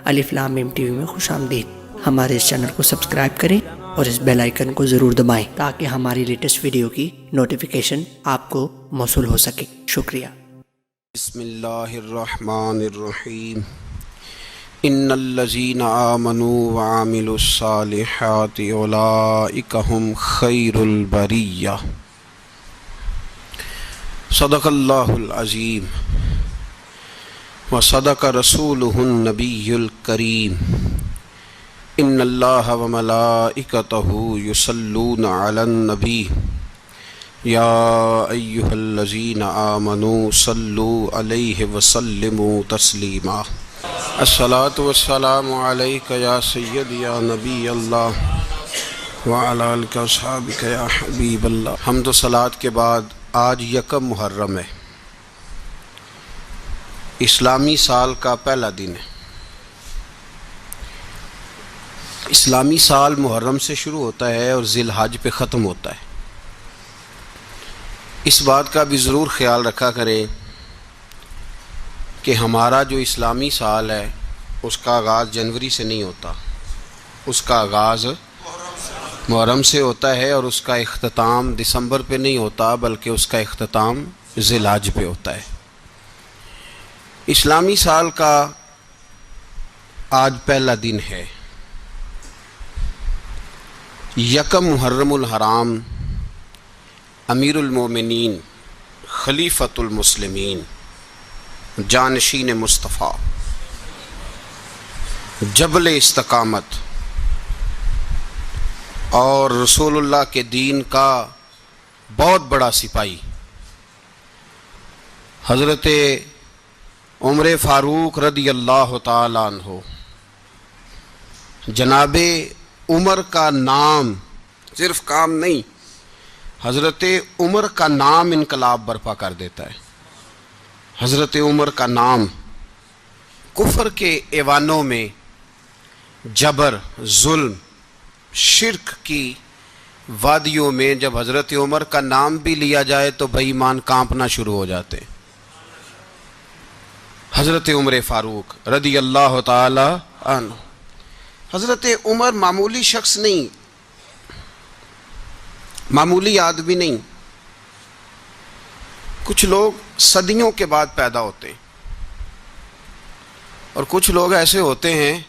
الف لام میم T V میں خوش آمدید۔ ہمارے اس چینل کو سبسکرائب کریں اور اس بیل آئیکن کو ضرور دبائیں تاکہ ہماری لیٹسٹ ویڈیو کی نوٹیفیکیشن آپ کو موصول ہو سکے۔ شکریہ۔ بسم اللہ الرحمن الرحیم۔ ان الذین آمنوا وعملوا الصالحات اولئک هم خیر البریہ۔ صدق اللہ العظیم وصدق رسولہ النبی الکریم۔ ان اللہ وملائکتہ یصلون علی النبی یا ایہا الذین آمنوا صلوا علیہ وسلموا تسلیما۔ الصلاۃ والسلام علیک یا سید یا نبی اللہ وعلی آلک واصحابک یا حبیب اللہ۔ حمد و صلوات کے بعد آج یکم محرم ہے، اسلامی سال کا پہلا دن ہے۔ اسلامی سال محرم سے شروع ہوتا ہے اور ذی الحج پہ ختم ہوتا ہے۔ اس بات کا بھی ضرور خیال رکھا کریں کہ ہمارا جو اسلامی سال ہے اس کا آغاز جنوری سے نہیں ہوتا، اس کا آغاز محرم سے ہوتا ہے اور اس کا اختتام دسمبر پہ نہیں ہوتا بلکہ اس کا اختتام ذی الحج پہ ہوتا ہے۔ اسلامی سال کا آج پہلا دن ہے، یکم محرم الحرام، امیر المومنین خلیفۃ المسلمین جانشین مصطفیٰ جبل استقامت اور رسول اللہ کے دین کا بہت بڑا سپاہی حضرت عمر فاروق رضی اللہ تعالی عنہ، جناب عمر کا نام صرف کام نہیں، حضرت عمر کا نام انقلاب برپا کر دیتا ہے۔ حضرت عمر کا نام کفر کے ایوانوں میں جبر، ظلم، شرک کی وادیوں میں جب حضرت عمر کا نام بھی لیا جائے تو بے ایمان کانپنا شروع ہو جاتے ہیں۔ حضرت عمر فاروق رضی اللہ تعالی عنہ، حضرت عمر معمولی شخص نہیں، معمولی آدمی نہیں۔ کچھ لوگ صدیوں کے بعد پیدا ہوتے ہیں اور کچھ لوگ ایسے ہوتے ہیں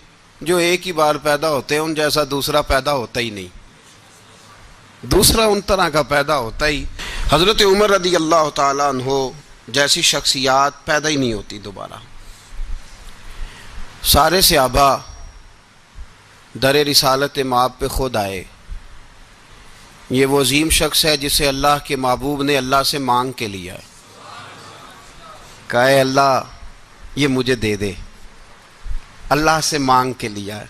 جو ایک ہی بار پیدا ہوتے ہیں، ان جیسا دوسرا پیدا ہوتا ہی نہیں، دوسرا ان طرح کا پیدا ہوتا ہی۔ حضرت عمر رضی اللہ تعالیٰ عنہ جیسی شخصیات پیدا ہی نہیں ہوتی دوبارہ۔ سارے صحابہ در رسالت مآب پہ خود آئے۔ یہ وہ عظیم شخص ہے جسے اللہ کے محبوب نے اللہ سے مانگ کے لیا ہے، کہا اے اللہ یہ مجھے دے دے، اللہ سے مانگ کے لیا ہے۔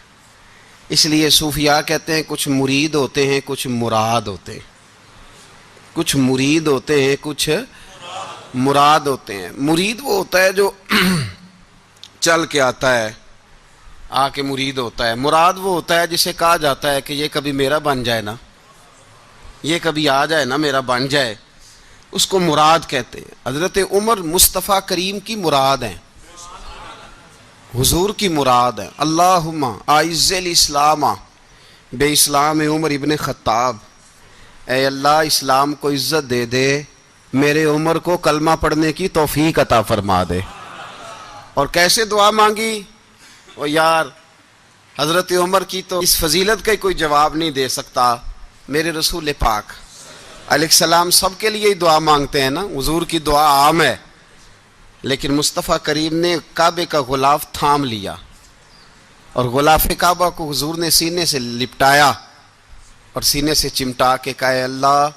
اس لیے صوفیاء کہتے ہیں کچھ مرید ہوتے ہیں کچھ مراد ہوتے ہیں، کچھ مرید ہوتے ہیں کچھ مراد ہوتے ہیں۔ مرید وہ ہوتا ہے جو چل کے آتا ہے، آ کے مرید ہوتا ہے۔ مراد وہ ہوتا ہے جسے کہا جاتا ہے کہ یہ کبھی میرا بن جائے نا، یہ کبھی آ جائے نا، میرا بن جائے، اس کو مراد کہتے ہیں۔ حضرت عمر مصطفیٰ کریم کی مراد ہیں، حضور کی مراد ہیں۔ اللہم اعز الاسلام بے اسلام عمر ابن خطاب، اے اللہ اسلام کو عزت دے دے، میرے عمر کو کلمہ پڑھنے کی توفیق عطا فرما دے۔ اور کیسے دعا مانگی؟ او یار حضرت عمر کی تو اس فضیلت کا کوئی جواب نہیں دے سکتا، میرے رسول پاک علیہ السلام سب کے لیے ہی دعا مانگتے ہیں نا، حضور کی دعا عام ہے، لیکن مصطفیٰ کریم نے کعبے کا غلاف تھام لیا اور غلاف کعبہ کو حضور نے سینے سے لپٹایا اور سینے سے چمٹا کے کہا اے اللہ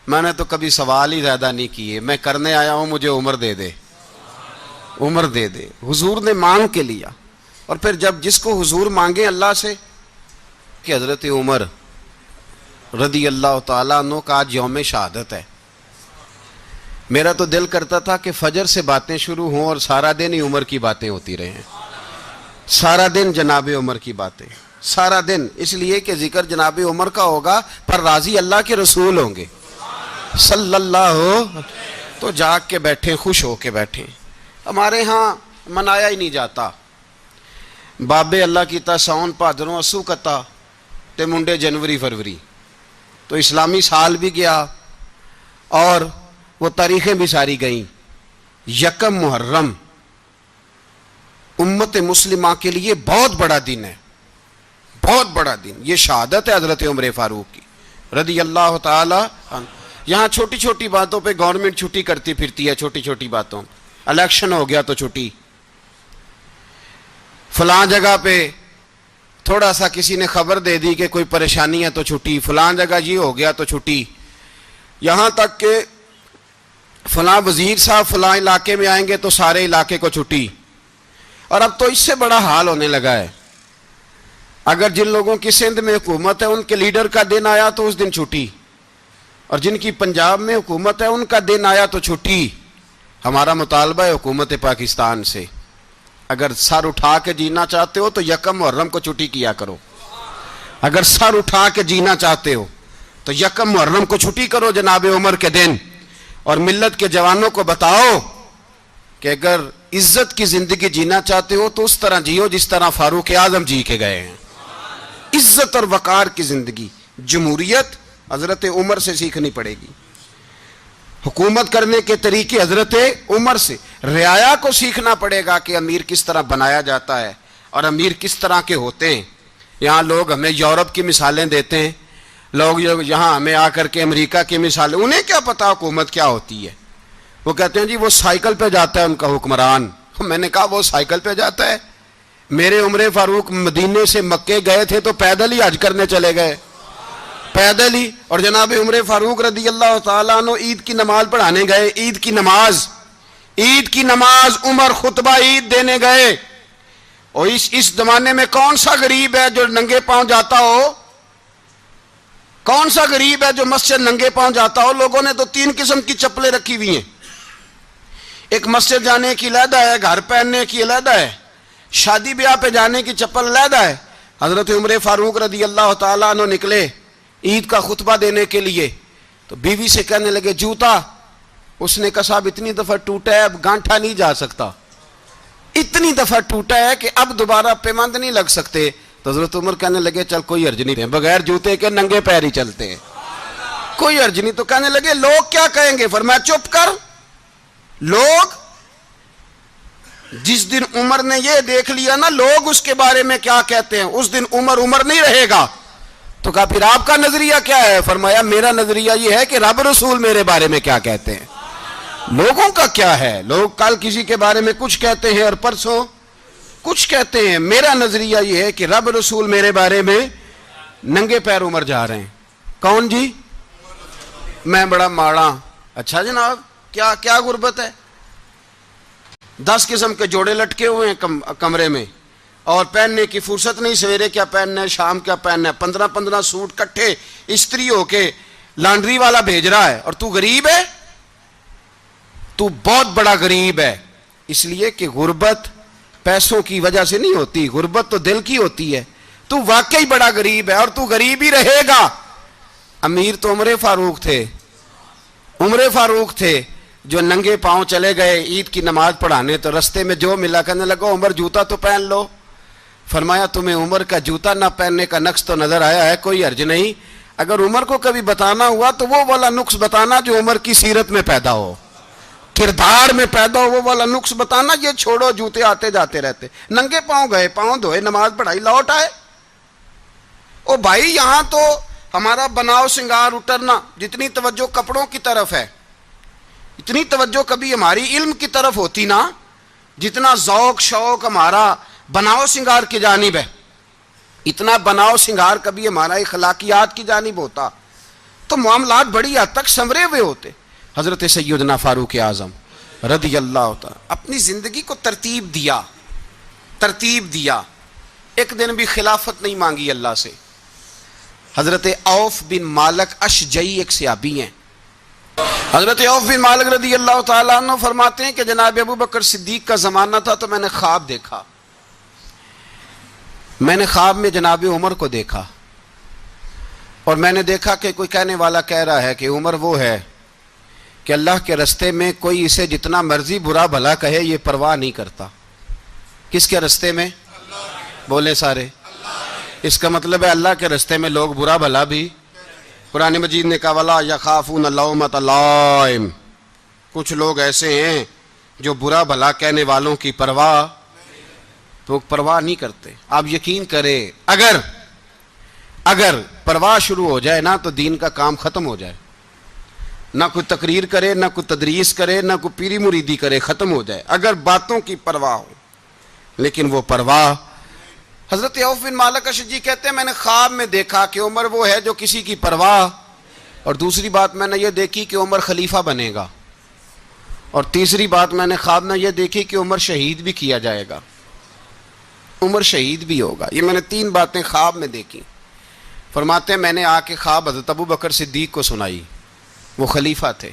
میں نے تو کبھی سوال ہی زیادہ نہیں کیے، میں کرنے آیا ہوں، مجھے عمر دے دے، عمر دے دے۔ حضور نے مانگ کے لیا۔ اور پھر جب جس کو حضور مانگے اللہ سے، کہ حضرت عمر رضی اللہ تعالیٰ عنہ کا آج یوم شہادت ہے، میرا تو دل کرتا تھا کہ فجر سے باتیں شروع ہوں اور سارا دن ہی عمر کی باتیں ہوتی رہیں، سارا دن جناب عمر کی باتیں، سارا دن، اس لیے کہ ذکر جناب عمر کا ہوگا پر راضی اللہ کے رسول ہوں گے صلی اللہ، تو جاگ کے بیٹھیں، خوش ہو کے بیٹھیں۔ ہمارے ہاں منایا ہی نہیں جاتا، بابے اللہ کیتا ساؤن بھادروں اسو کتا تے منڈے جنوری فروری، تو اسلامی سال بھی گیا اور وہ تاریخیں بھی ساری گئیں۔ یکم محرم امت مسلمہ کے لیے بہت بڑا دن ہے، بہت بڑا دن۔ یہ شہادت ہے حضرت عمر فاروق کی رضی اللہ تعالی عنہ۔ یہاں چھوٹی چھوٹی باتوں پہ گورنمنٹ چھٹی کرتی پھرتی ہے، چھوٹی چھوٹی باتوں، الیکشن ہو گیا تو چھٹی، فلاں جگہ پہ تھوڑا سا کسی نے خبر دے دی کہ کوئی پریشانی ہے تو چھٹی، فلاں جگہ یہ ہو گیا تو چھٹی، یہاں تک کہ فلاں وزیر صاحب فلاں علاقے میں آئیں گے تو سارے علاقے کو چھٹی۔ اور اب تو اس سے بڑا حال ہونے لگا ہے، اگر جن لوگوں کی سندھ میں حکومت ہے ان کے لیڈر کا دن آیا تو اس دن چھٹی، اور جن کی پنجاب میں حکومت ہے ان کا دن آیا تو چھٹی۔ ہمارا مطالبہ ہے حکومت پاکستان سے، اگر سر اٹھا کے جینا چاہتے ہو تو یکم محرم کو چھٹی کیا کرو، اگر سر اٹھا کے جینا چاہتے ہو تو یکم محرم کو چھٹی کرو جناب عمر کے دن، اور ملت کے جوانوں کو بتاؤ کہ اگر عزت کی زندگی جینا چاہتے ہو تو اس طرح جیو جس طرح فاروق اعظم جی کے گئے ہیں، عزت اور وقار کی زندگی۔ جمہوریت حضرت عمر سے سیکھنی پڑے گی، حکومت کرنے کے طریقے حضرت عمر سے، رعایا کو سیکھنا پڑے گا کہ امیر کس طرح بنایا جاتا ہے اور امیر کس طرح کے ہوتے ہیں۔ یہاں لوگ ہمیں یورپ کی مثالیں دیتے ہیں، لوگ یہاں ہمیں آ کر کے امریکہ کی مثالیں، انہیں کیا پتا حکومت کیا ہوتی ہے؟ وہ کہتے ہیں جی وہ سائیکل پہ جاتا ہے ان کا حکمران۔ میں نے کہا وہ سائیکل پہ جاتا ہے؟ میرے عمر فاروق مدینے سے مکے گئے تھے تو پیدل ہی حج کرنے چلے گئے، پیدل ہی۔ اور جناب عمر فاروق رضی اللہ تعالیٰ عنہ عید کی نماز پڑھانے گئے، عید کی نماز عمر خطبہ عید دینے گئے۔ اور اس زمانے میں کون سا غریب ہے جو ننگے پاؤں جاتا ہو؟ کون سا غریب ہے جو مسجد ننگے پاؤں جاتا ہو؟ لوگوں نے تو 3 قسم کی چپلیں رکھی ہوئی ہیں، ایک مسجد جانے کی علیحدہ ہے، گھر پہننے کی علیحدہ ہے، شادی بیاہ پہ جانے کی چپل علیحدہ ہے۔ حضرت عمر فاروق رضی اللہ تعالیٰ عنہ نکلے عید کا خطبہ دینے کے لیے تو بیوی سے کہنے لگے جوتا، اس نے کہا صاحب اتنی دفعہ ٹوٹا ہے اب گانٹھا نہیں جا سکتا، اتنی دفعہ ٹوٹا ہے کہ اب دوبارہ پیمند نہیں لگ سکتے۔ تو حضرت عمر کہنے لگے چل کوئی حرج نہیں، بغیر جوتے کے ننگے پیر ہی چلتے ہیں، کوئی حرج نہیں۔ تو کہنے لگے لوگ کیا کہیں گے؟ فرمایا چپ کر، لوگ جس دن عمر نے یہ دیکھ لیا نا لوگ اس کے بارے میں کیا کہتے ہیں، اس دن عمر نہیں رہے گا۔ تو کہا پھر آپ کا نظریہ کیا ہے؟ فرمایا میرا نظریہ یہ ہے کہ رب رسول میرے بارے میں کیا کہتے ہیں، لوگوں کا کیا ہے؟ لوگ کل کسی کے بارے میں کچھ کہتے ہیں اور پرسوں کچھ کہتے ہیں، میرا نظریہ یہ ہے کہ رب رسول میرے بارے میں ننگے پیر عمر جا رہے ہیں۔ کون جی؟ میں بڑا ماڑا۔ اچھا جناب کیا غربت ہے؟ 10 قسم کے جوڑے لٹکے ہوئے ہیں کمرے میں اور پہننے کی فرصت نہیں، سویرے کیا پہننا ہے شام کیا پہننا ہے، 15 سوٹ کٹھے استری ہو کے لانڈری والا بھیج رہا ہے، اور تو غریب ہے، تو بہت بڑا غریب ہے۔ اس لیے کہ غربت پیسوں کی وجہ سے نہیں ہوتی، غربت تو دل کی ہوتی ہے۔ تو واقعی بڑا غریب ہے اور تو غریب ہی رہے گا۔ امیر تو عمر فاروق تھے جو ننگے پاؤں چلے گئے عید کی نماز پڑھانے، تو رستے میں جو ملا کہنے لگا عمر جوتا تو پہن لو۔ فرمایا تمہیں عمر کا جوتا نہ پہننے کا نقص تو نظر آیا ہے، کوئی حرج نہیں، اگر عمر کو کبھی بتانا ہوا تو وہ والا نقص بتانا جو عمر کی سیرت میں پیدا ہو، کردار میں پیدا ہو، وہ والا نقص بتانا، یہ چھوڑو جوتے آتے جاتے رہتے۔ ننگے پاؤں گئے، پاؤں دھوئے، نماز پڑھائی، لوٹ آئے۔ او بھائی یہاں تو ہمارا بناؤ سنگار اترنا، جتنی توجہ کپڑوں کی طرف ہے اتنی توجہ کبھی ہماری علم کی طرف ہوتی نا، جتنا ذوق شوق ہمارا بناؤ سنگار کی جانب ہے، اتنا بناؤ سنگار کبھی ہمارا اخلاقیات کی جانب ہوتا تو معاملات بڑی حد تک سنورے ہوئے ہوتے۔ حضرت سیدنا فاروق اعظم رضی اللہ تعالی اپنی زندگی کو ترتیب دیا، ایک دن بھی خلافت نہیں مانگی اللہ سے۔ حضرت عوف بن مالک اشجعی ایک صحابی ہیں، حضرت عوف بن مالک رضی اللہ تعالیٰ عنہ فرماتے ہیں کہ جناب ابو بکر صدیق کا زمانہ تھا تو میں نے خواب دیکھا، میں نے خواب میں جناب عمر کو دیکھا، اور میں نے دیکھا کہ کوئی کہنے والا کہہ رہا ہے کہ عمر وہ ہے کہ اللہ کے رستے میں کوئی اسے جتنا مرضی برا بھلا کہے یہ پرواہ نہیں کرتا۔ کس کے رستے میں؟ بولیں سارے. اس کا مطلب ہے اللہ کے رستے میں لوگ برا بھلا بھی. قرآن مجید نے کہا وَلَا يَخَافُونَ لَوْمَةَ لَائِمٍ. کچھ لوگ ایسے ہیں جو برا بھلا کہنے والوں کی پرواہ نہیں کرتے. آپ یقین کریں اگر پرواہ شروع ہو جائے نا تو دین کا کام ختم ہو جائے. نہ کوئی تقریر کرے، نہ کوئی تدریس کرے، نہ کوئی پیری مریدی کرے، ختم ہو جائے اگر باتوں کی پرواہ ہو. لیکن وہ پرواہ، حضرت عوف بن مالک اشجعی کہتے ہیں میں نے خواب میں دیکھا کہ عمر وہ ہے جو کسی کی پرواہ، اور دوسری بات میں نے یہ دیکھی کہ عمر خلیفہ بنے گا، اور تیسری بات میں نے خواب میں یہ دیکھی کہ عمر شہید بھی کیا جائے گا، عمر شہید بھی ہوگا. یہ میں نے 3 باتیں خواب میں دیکھی. فرماتے ہیں میں نے آ کے خواب حضرت ابو بکر صدیق کو سنائی. وہ خلیفہ تھے.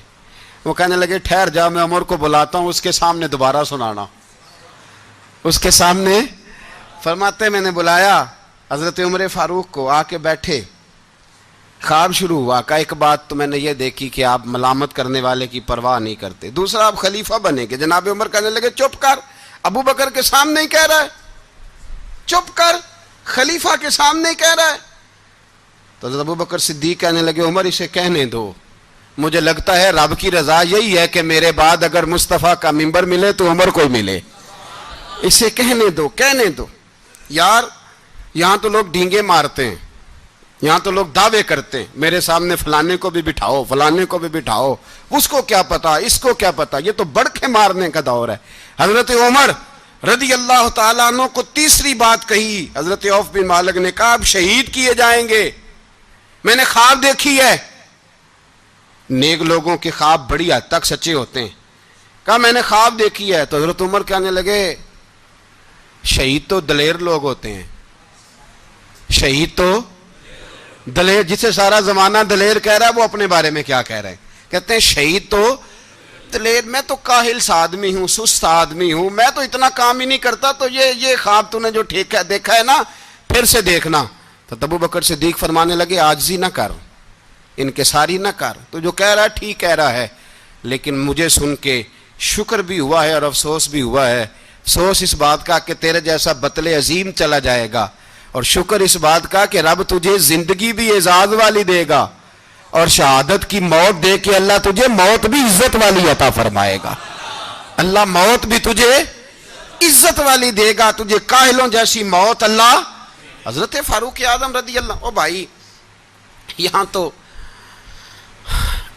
وہ کہنے لگے ٹھہر جا، میں عمر کو بلاتا ہوں، اس کے سامنے دوبارہ سنانا. اس کے سامنے. فرماتے ہیں میں نے بلایا حضرت عمر فاروق کو، آ کے بیٹھے. خواب شروع ہوا. کا ایک بات تو میں نے یہ دیکھی کہ آپ ملامت کرنے والے کی پرواہ نہیں کرتے. دوسرا آپ خلیفہ بنے گے. جناب عمر کہنے لگے چپ کر، ابو بکر کے سامنے ہی کہہ رہا ہے، چپ کر، خلیفہ کے سامنے ہی کہہ رہا ہے. تو حضرت ابو بکر صدیق کہنے لگے عمر اسے کہنے دو، مجھے لگتا ہے رب کی رضا یہی ہے کہ میرے بعد اگر مصطفیٰ کا منبر ملے تو عمر کو ملے. اسے کہنے دو. یار یہاں تو لوگ ڈینگے مارتے ہیں، یہاں تو لوگ دعوے کرتے ہیں میرے سامنے فلانے کو بھی بٹھاؤ، فلانے کو بھی بٹھاؤ، اس کو کیا پتا، اس کو کیا پتا. یہ تو بڑکے مارنے کا دور ہے. حضرت عمر رضی اللہ تعالیٰ عنہ کو تیسری بات کہی. حضرت عوف بن مالک نے کہا آپ شہید کیے جائیں گے، میں نے خواب دیکھی ہے. نیک لوگوں کے خواب بڑی حد تک سچے ہوتے ہیں. کہا میں نے خواب دیکھی ہے. تو حضرت عمر کہنے لگے شہید تو دلیر لوگ ہوتے ہیں، شہید تو دلیر، جسے سارا زمانہ دلیر کہہ رہا ہے وہ اپنے بارے میں کیا کہہ رہے ہیں؟ کہتے ہیں شہید تو دلیر. میں تو کاہل سا آدمی ہوں، سست آدمی ہوں، میں تو اتنا کام ہی نہیں کرتا. تو یہ خواب تو نے جو دیکھا ہے نا پھر سے دیکھنا. تو ابو بکر صدیق فرمانے لگے عاجزی نہ کر، انکساری نہ کر، تو جو کہہ رہا ہے ٹھیک کہہ رہا ہے، لیکن مجھے سن کے شکر بھی ہوا ہے اور افسوس بھی ہوا ہے. افسوس اس بات کا کہ تیرے جیسا بطل عظیم چلا جائے گا، اور شکر اس بات کا کہ رب تجھے زندگی بھی اعزاز والی دے گا، اور شہادت کی موت دے کے اللہ تجھے موت بھی عزت والی عطا فرمائے گا. اللہ موت بھی تجھے عزت والی دے گا، تجھے کاہلوں جیسی موت اللہ. حضرت فاروق اعظم رضی اللہ. او بھائی یہاں تو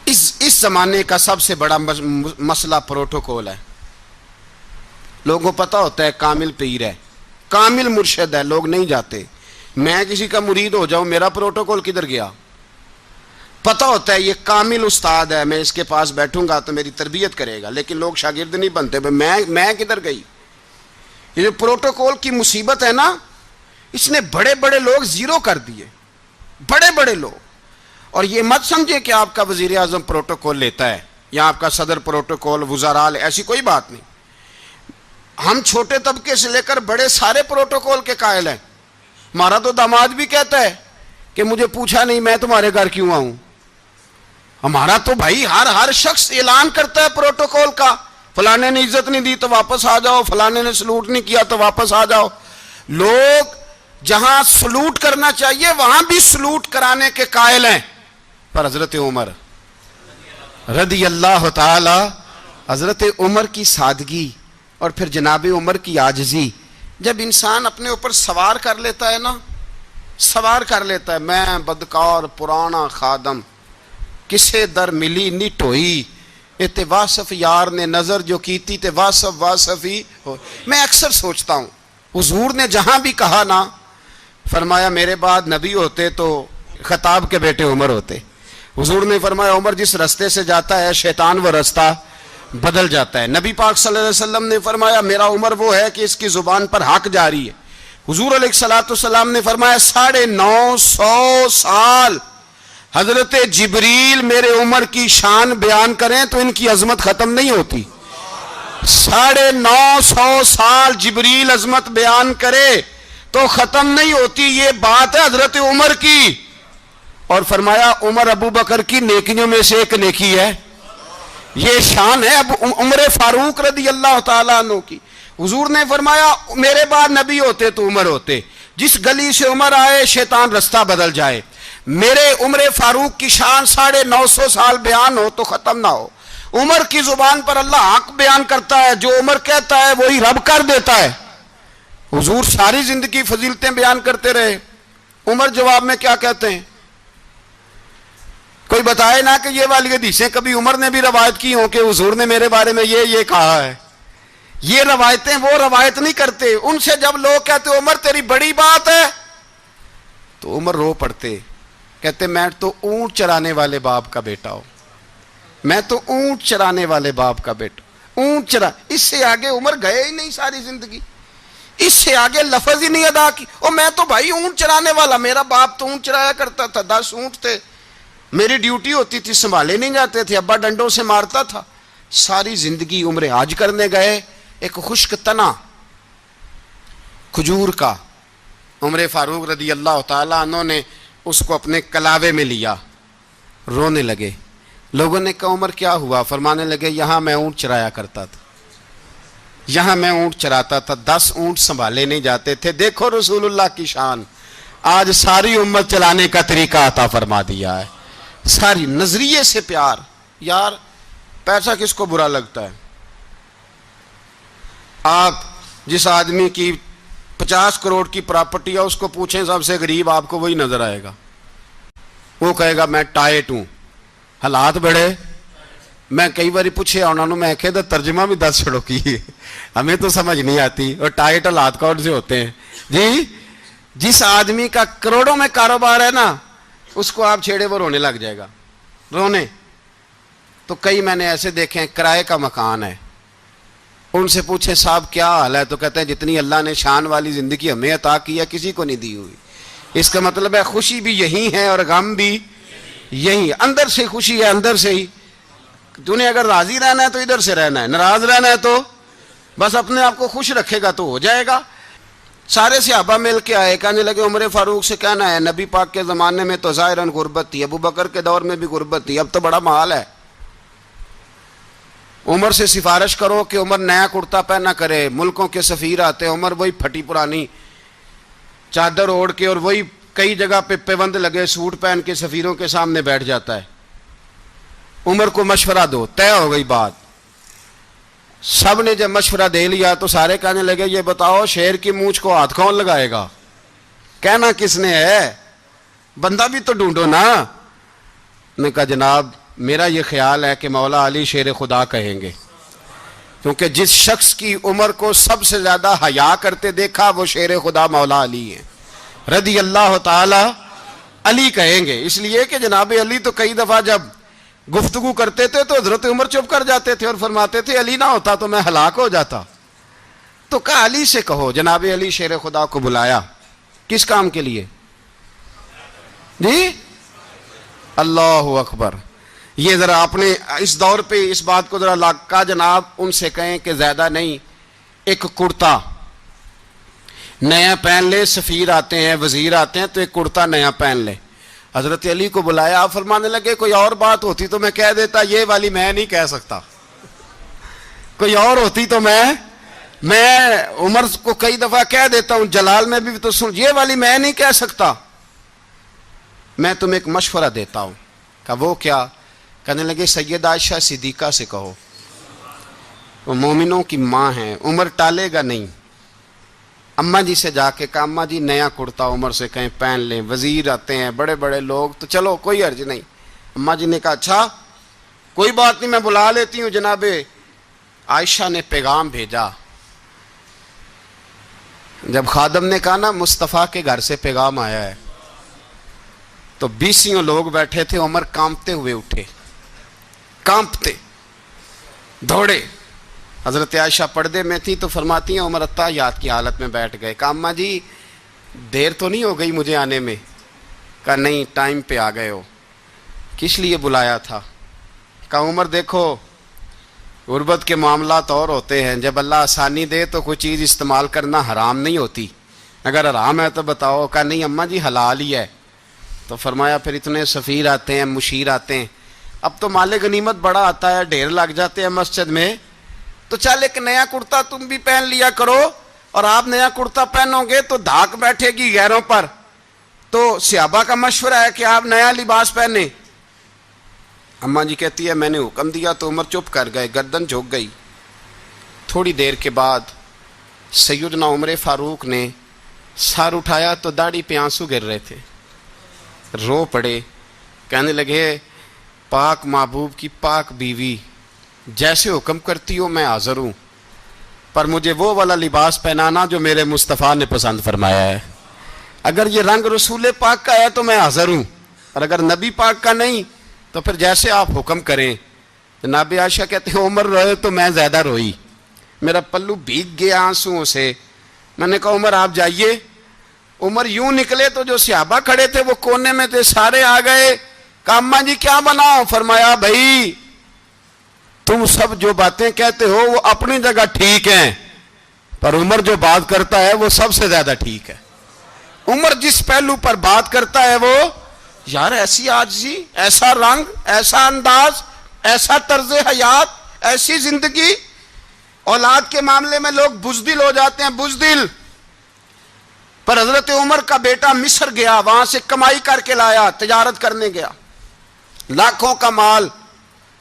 اس زمانے کا سب سے بڑا مسئلہ پروٹوکول ہے. لوگوں کو پتہ ہوتا ہے کامل پیر ہے، کامل مرشد ہے، لوگ نہیں جاتے. میں کسی کا مرید ہو جاؤں میرا پروٹوکول کدھر گیا؟ پتہ ہوتا ہے یہ کامل استاد ہے، میں اس کے پاس بیٹھوں گا تو میری تربیت کرے گا، لیکن لوگ شاگرد نہیں بنتے. میں کدھر گئی؟ یہ جو پروٹوکول کی مصیبت ہے نا، اس نے بڑے بڑے لوگ زیرو کر دیے، بڑے بڑے لوگ. اور یہ مت سمجھے کہ آپ کا وزیر اعظم پروٹوکول لیتا ہے یا آپ کا صدر پروٹوکول، وزراء، ایسی کوئی بات نہیں. ہم چھوٹے طبقے سے لے کر بڑے سارے پروٹوکول کے قائل ہیں. ہمارا تو داماد بھی کہتا ہے کہ مجھے پوچھا نہیں میں تمہارے گھر کیوں آؤں. ہمارا تو بھائی ہر شخص اعلان کرتا ہے پروٹوکول کا، فلانے نے عزت نہیں دی تو واپس آ جاؤ، فلانے نے سلوٹ نہیں کیا تو واپس آ جاؤ. لوگ جہاں سلوٹ کرنا چاہیے وہاں بھی سلوٹ کرانے کے قائل ہیں. پر حضرت عمر رضی اللہ تعالی، حضرت عمر کی سادگی اور پھر جناب عمر کی عاجزی، جب انسان اپنے اوپر سوار کر لیتا ہے نا، سوار کر لیتا ہے، میں بدکار پرانا خادم، کسے در ملی نٹ ہوئی، تے واصف یار نے نظر جو کیتی تے واصف ہی ہو. میں اکثر سوچتا ہوں حضور نے جہاں بھی کہا نا، فرمایا میرے بعد نبی ہوتے تو خطاب کے بیٹے عمر ہوتے. حضور نے فرمایا عمر جس رستے سے جاتا ہے شیطان وہ رستہ بدل جاتا ہے. نبی پاک صلی اللہ علیہ وسلم نے فرمایا میرا عمر وہ ہے کہ اس کی زبان پر حق جاری ہے. حضور علیہ الصلوۃ والسلام نے فرمایا 950 سال حضرت جبریل میرے عمر کی شان بیان کریں تو ان کی عظمت ختم نہیں ہوتی. 950 سال جبریل عظمت بیان کرے تو ختم نہیں ہوتی. یہ بات ہے حضرت عمر کی. اور فرمایا عمر ابو بکر کی نیکیوں میں سے ایک نیکی ہے. یہ شان ہے اب عمر فاروق رضی اللہ تعالیٰ عنہ کی. حضور نے فرمایا میرے بعد نبی ہوتے تو عمر ہوتے، جس گلی سے عمر آئے شیطان رستہ بدل جائے۔ میرے عمر فاروق کی شان 950 سال بیان ہو تو ختم نہ ہو۔ عمر کی زبان پر اللہ حق بیان کرتا ہے، جو عمر کہتا ہے وہی رب کر دیتا ہے۔ حضور ساری زندگی فضیلتیں بیان کرتے رہے، عمر جواب میں کیا کہتے ہیں؟ کوئی بتائے نا کہ یہ والی حدیثیں کبھی عمر نے بھی روایت کی ہوں کہ حضور نے میرے بارے میں یہ کہا ہے۔ یہ روایتیں وہ روایت نہیں کرتے، ان سے جب لوگ کہتے عمر تیری بڑی بات ہے تو عمر رو پڑتے، کہتے میں تو اونٹ چرانے والے باپ کا بیٹا ہوں، میں تو اونٹ چرانے والے باپ کا بیٹا، اونٹ چرا۔ اس سے آگے عمر گئے ہی نہیں ساری زندگی، اس سے آگے لفظ ہی نہیں ادا کی۔ اور میں تو بھائی اونٹ چرانے والا، میرا باپ تو اونٹ چرایا کرتا تھا، 10 اونٹ تھے، میری ڈیوٹی ہوتی تھی، سنبھالے نہیں جاتے تھے، ابا ڈنڈوں سے مارتا تھا۔ ساری زندگی عمر حج کرنے گئے، ایک خشک تنا کھجور کا عمر فاروق رضی اللہ تعالیٰ عنہ نے اس کو اپنے کلاوے میں لیا، رونے لگے۔ لوگوں نے کہا عمر کیا ہوا؟ فرمانے لگے یہاں میں اونٹ چرایا کرتا تھا، یہاں میں اونٹ چراتا تھا، 10 اونٹ سنبھالے نہیں جاتے تھے۔ دیکھو رسول اللہ کی شان، آج ساری امت چلانے کا طریقہ عطا فرما دیا ہے، ساری نظریے سے پیار۔ یار پیسہ کس کو برا لگتا ہے؟ آپ جس آدمی کی 50 کروڑ کی پراپرٹی ہے اس کو پوچھیں سب سے غریب، آپ کو وہی نظر آئے گا، وہ کہے گا میں ٹائٹ ہوں، حالات بڑے۔ میں کئی باری پوچھے انہوں نے، میں کہتا ترجمہ بھی 10 چھڑوں کی ہمیں تو سمجھ نہیں آتی، اور ٹائٹ حالات کون سے ہوتے ہیں جی؟ جس آدمی کا کروڑوں میں کاروبار ہے نا، اس کو آپ چھیڑے وہ رونے لگ جائے گا، رونے۔ تو کئی میں نے ایسے دیکھے ہیں کرائے کا مکان ہے، ان سے پوچھیں صاحب کیا حال ہے، تو کہتے ہیں جتنی اللہ نے شان والی زندگی ہمیں عطا کی ہے کسی کو نہیں دی ہوئی۔ اس کا مطلب ہے خوشی بھی یہی ہے اور غم بھی یہی، اندر سے خوشی ہے، اندر سے ہی۔ تو نے اگر راضی رہنا ہے تو ادھر سے رہنا ہے، ناراض رہنا ہے تو بس اپنے آپ کو خوش رکھے گا تو ہو جائے گا۔ سارے صحابہ مل کے آئے، کہنے لگے عمر فاروق سے کہنا ہے نبی پاک کے زمانے میں تو ظاہراً غربت تھی، ابو بکر کے دور میں بھی غربت تھی، اب تو بڑا مال ہے، عمر سے سفارش کرو کہ عمر نیا کرتا پہنا کرے۔ ملکوں کے سفیر آتے ہیں، عمر وہی پھٹی پرانی چادر اوڑھ کے اور وہی کئی جگہ پہ پیوند لگے سوٹ پہن کے سفیروں کے سامنے بیٹھ جاتا ہے۔ عمر کو مشورہ دو، طے ہو گئی بات۔ سب نے جب مشورہ دے لیا تو سارے کہنے لگے یہ بتاؤ شیر کی مونچھ کو ہاتھ کون لگائے گا؟ کہنا کس نے ہے؟ بندہ بھی تو ڈھونڈو نا۔ نے کہا جناب میرا یہ خیال ہے کہ مولا علی شیر خدا کہیں گے، کیونکہ جس شخص کی عمر کو سب سے زیادہ حیا کرتے دیکھا وہ شیر خدا مولا علی ہیں رضی اللہ تعالی۔ علی کہیں گے اس لیے کہ جناب علی تو کئی دفعہ جب گفتگو کرتے تھے تو حضرت عمر چپ کر جاتے تھے اور فرماتے تھے علی نہ ہوتا تو میں ہلاک ہو جاتا۔ تو کہا علی سے کہو۔ جناب علی شیر خدا کو بلایا، کس کام کے لیے جی؟ اللہ اکبر۔ یہ ذرا آپ نے اس دور پہ اس بات کو ذرا لاکا جناب ان سے کہیں کہ زیادہ نہیں، ایک کرتا نیا پہن لے، سفیر آتے ہیں وزیر آتے ہیں تو ایک کرتا نیا پہن لے۔ حضرت علی کو بلایا، آپ فرمانے لگے کوئی اور بات ہوتی تو میں کہہ دیتا، یہ والی میں نہیں کہہ سکتا، کوئی اور ہوتی تو میں عمر کو کئی دفعہ کہہ دیتا ہوں، جلال میں بھی تو سن، یہ والی میں نہیں کہہ سکتا، میں تمہیں ایک مشورہ دیتا ہوں۔ کہا وہ کیا؟ کہنے لگے سیدہ عائشہ صدیقہ سے کہو، وہ مومنوں کی ماں ہیں، عمر ٹالے گا نہیں۔ اماں جی سے جا کے کہا اماں جی نیا کرتا عمر سے کہیں پہن لیں، وزیر آتے ہیں بڑے بڑے لوگ تو چلو کوئی حرج نہیں۔ اماں جی نے کہا اچھا کوئی بات نہیں میں بلا لیتی ہوں۔ جناب عائشہ نے پیغام بھیجا، جب خادم نے کہا نا مصطفیٰ کے گھر سے پیغام آیا ہے تو 20 لوگ بیٹھے تھے، عمر کانپتے ہوئے اٹھے، کانپتے دوڑے۔ حضرت عائشہ پردے میں تھی تو فرماتی ہیں عمر اتحیات کی حالت میں بیٹھ گئے۔ کہا اماں جی دیر تو نہیں ہو گئی مجھے آنے میں؟ کہا نہیں ٹائم پہ آ گئے ہو، کس لیے بلایا تھا؟ کہا عمر دیکھو غربت کے معاملات اور ہوتے ہیں، جب اللہ آسانی دے تو کوئی چیز استعمال کرنا حرام نہیں ہوتی، اگر حرام ہے تو بتاؤ۔ کہا نہیں اماں جی حلال ہی ہے۔ تو فرمایا پھر اتنے سفیر آتے ہیں مشیر آتے ہیں، اب تو مال غنیمت بڑا آتا ہے، ڈھیر لگ جاتے ہیں مسجد میں، تو چل ایک نیا کرتا تم بھی پہن لیا کرو، اور آپ نیا کرتا پہنو گے تو دھاک بیٹھے گی غیروں پر۔ تو صحابہ کا مشورہ ہے کہ آپ نیا لباس پہنے۔ اماں جی کہتی ہے میں نے حکم دیا تو عمر چپ کر گئے، گردن جھک گئی۔ تھوڑی دیر کے بعد سیدنا عمر فاروق نے سر اٹھایا تو داڑھی پہ آنسو گر رہے تھے، رو پڑے، کہنے لگے پاک محبوب کی پاک بیوی، جیسے حکم کرتی ہو میں حاضر ہوں، پر مجھے وہ والا لباس پہنانا جو میرے مصطفیٰ نے پسند فرمایا ہے۔ اگر یہ رنگ رسول پاک کا ہے تو میں حاضر ہوں، اور اگر نبی پاک کا نہیں تو پھر جیسے آپ حکم کریں۔ جناب عائشہ کہتے ہیں عمر روئے تو میں زیادہ روئی، میرا پلو بھیگ گیا آنسوؤں سے۔ میں نے کہا عمر آپ جائیے۔ عمر یوں نکلے تو جو صحابہ کھڑے تھے وہ کونے میں تھے، سارے آ گئے۔ کہا اماں جی کیا بناؤ؟ فرمایا بھائی تم سب جو باتیں کہتے ہو وہ اپنی جگہ ٹھیک ہیں، پر عمر جو بات کرتا ہے وہ سب سے زیادہ ٹھیک ہے۔ عمر جس پہلو پر بات کرتا ہے وہ، یار ایسی عاجزی، ایسا رنگ، ایسا انداز، ایسا طرز حیات، ایسی زندگی۔ اولاد کے معاملے میں لوگ بزدل ہو جاتے ہیں، بزدل۔ پر حضرت عمر کا بیٹا مصر گیا، وہاں سے کمائی کر کے لایا، تجارت کرنے گیا، لاکھوں کا مال۔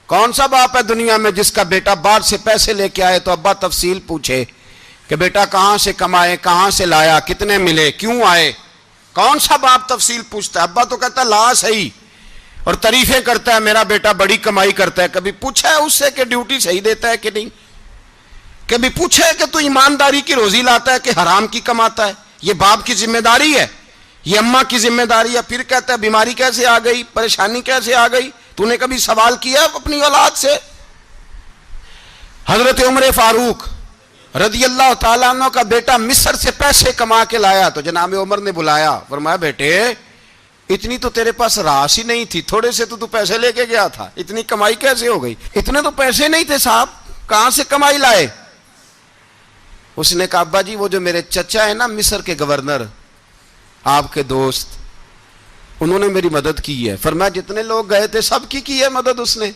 کون سا باپ ہے دنیا میں جس کا بیٹا باہر سے پیسے لے کے آئے تو ابا تفصیل پوچھے کہ بیٹا کہاں سے کمائے، کہاں سے لایا، کتنے ملے، کیوں آئے؟ کون سا باپ تفصیل پوچھتا ہے؟ ابا تو کہتا ہے لا صحیح، اور تعریفیں کرتا ہے میرا بیٹا بڑی کمائی کرتا ہے۔ کبھی پوچھا ہے اس سے کہ ڈیوٹی صحیح دیتا ہے کہ نہیں؟ کبھی پوچھا ہے کہ تو ایمانداری کی روزی لاتا ہے کہ حرام کی کماتا ہے؟ یہ باپ کی ذمہ داری ہے، یہ اماں کی ذمہ داری ہے۔ پھر کہتا ہے بیماری کیسے آ گئی، پریشانی کیسے آ گئی؟ تو نے کبھی سوال کیا اپنی اولاد سے؟ حضرت عمر فاروق رضی اللہ تعالیٰ عنہ کا بیٹا مصر سے پیسے کما کے لایا تو جناب عمر نے بلایا، فرمایا بیٹے اتنی تو تیرے پاس راس ہی نہیں تھی، تھوڑے سے تو پیسے لے کے گیا تھا، اتنی کمائی کیسے ہو گئی؟ اتنے تو پیسے نہیں تھے صاحب، کہاں سے کمائی لائے؟ اس نے کہا ابا جی وہ جو میرے چچا ہے نا مصر کے گورنر، آپ کے دوست، انہوں نے میری مدد کی ہے۔ فرمایا جتنے لوگ گئے تھے سب کی ہے مدد اس نے؟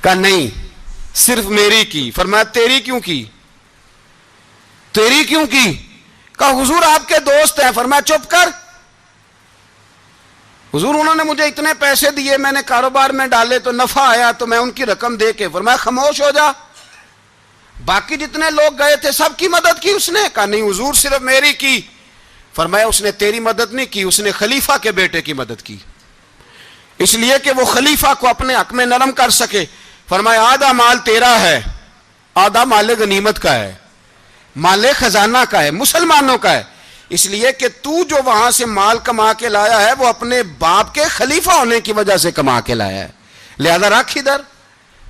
کہا نہیں صرف میری کی۔ فرمایا تیری کیوں کی؟ تیری کیوں کی؟ کہا حضور آپ کے دوست ہیں۔ فرمایا چپ کر، حضور انہوں نے مجھے اتنے پیسے دیے، میں نے کاروبار میں ڈالے تو نفع آیا تو میں ان کی رقم دے کے۔ فرمایا خاموش ہو جا، باقی جتنے لوگ گئے تھے سب کی مدد کی اس نے؟ کہا نہیں حضور صرف میری کی۔ فرمایا اس نے تیری مدد نہیں کی، اس نے خلیفہ کے بیٹے کی مدد کی، اس لیے کہ وہ خلیفہ کو اپنے حق میں نرم کر سکے۔ فرمایا آدھا مال تیرا ہے، آدھا مال غنیمت کا ہے، مال خزانہ کا ہے، مسلمانوں کا ہے، اس لیے کہ تو جو وہاں سے مال کما کے لایا ہے وہ اپنے باپ کے خلیفہ ہونے کی وجہ سے کما کے لایا ہے، لہذا رکھ ادھر۔